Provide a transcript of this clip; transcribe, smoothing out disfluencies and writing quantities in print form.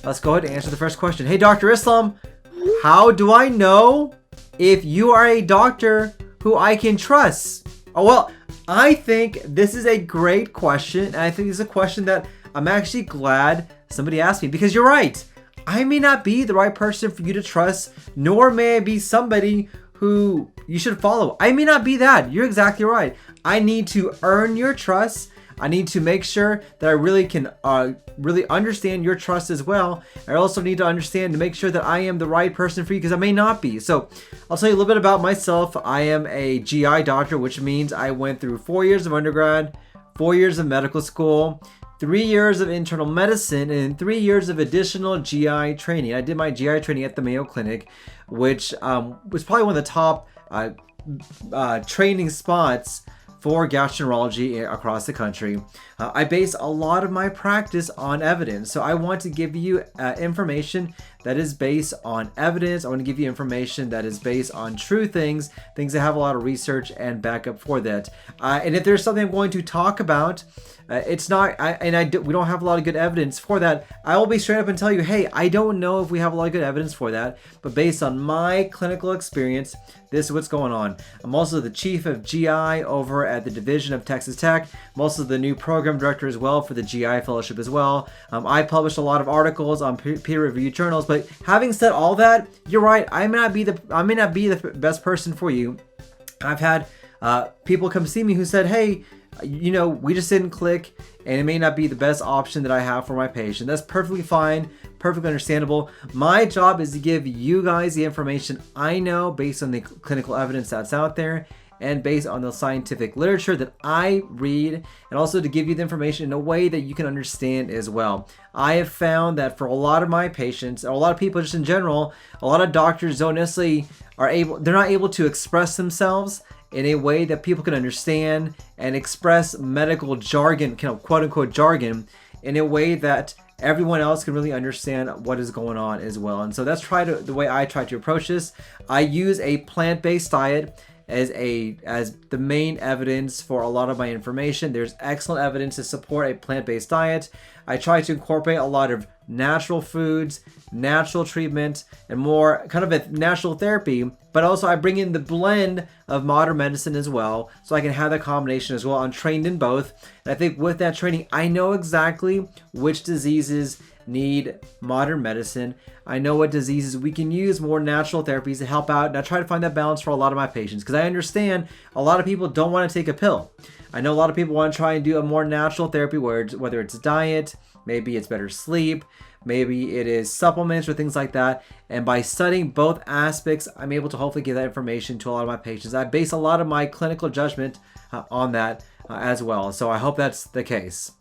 let's go ahead and answer the first question. Hey, Dr. Islam, how do I know if you are a doctor who I can trust? Oh, well, I think this is a great question, and I think it's a question that I'm actually glad somebody asked me, because you're right. I may not be the right person for you to trust, nor may I be somebody who you should follow. I may not be that. You're exactly right. I need to earn your trust. I need to make sure that I really can really understand your trust as well. I also need to understand to make sure that I am the right person for you, because I may not be. So I'll tell you a little bit about myself. I am a GI doctor, which means I went through 4 years of undergrad, 4 years of medical school, 3 years of internal medicine, and 3 years of additional GI training. I did my GI training at the Mayo Clinic, which was probably one of the top training spots for gastroenterology across the country. I base a lot of my practice on evidence. So I want to give you information that is based on evidence. I want to give you information that is based on true things that have a lot of research and backup for that. And if there's something I'm going to talk about, it's not, we don't have a lot of good evidence for that, I will be straight up and tell you, hey, I don't know if we have a lot of good evidence for that, but based on my clinical experience, this is what's going on. I'm also the chief of GI over at the division of Texas Tech. I'm also the new program director as well for the GI fellowship as well. I publish a lot of articles on peer-reviewed journals, but having said all that, you're right, I may not be the best person for you. I've had people come see me who said, hey, we just didn't click, and it may not be the best option that I have for my patient. That's perfectly fine, perfectly understandable. My job is to give you guys the information I know based on the clinical evidence that's out there and based on the scientific literature that I read, and also to give you the information in a way that you can understand as well. I have found that for a lot of my patients, or a lot of people just in general, a lot of doctors don't necessarily they're not able to express themselves in a way that people can understand and express medical jargon, quote unquote jargon, in a way that everyone else can really understand what is going on as well. And so that's the way I try to approach this. I use a plant-based diet as the main evidence for a lot of my information. There's excellent evidence to support a plant-based diet. I try to incorporate a lot of natural foods, natural treatment, and more kind of a natural therapy, but also I bring in the blend of modern medicine as well, so I can have that combination as well. I'm trained in both, and I think with that training, I know exactly which diseases need modern medicine. I know what diseases we can use more natural therapies to help out, and I try to find that balance for a lot of my patients, because I understand a lot of people don't want to take a pill. I know a lot of people want to try and do a more natural therapy, whether it's diet, maybe it's better sleep, maybe it is supplements or things like that. And by studying both aspects, I'm able to hopefully give that information to a lot of my patients. I base a lot of my clinical judgment on that as well. So I hope that's the case.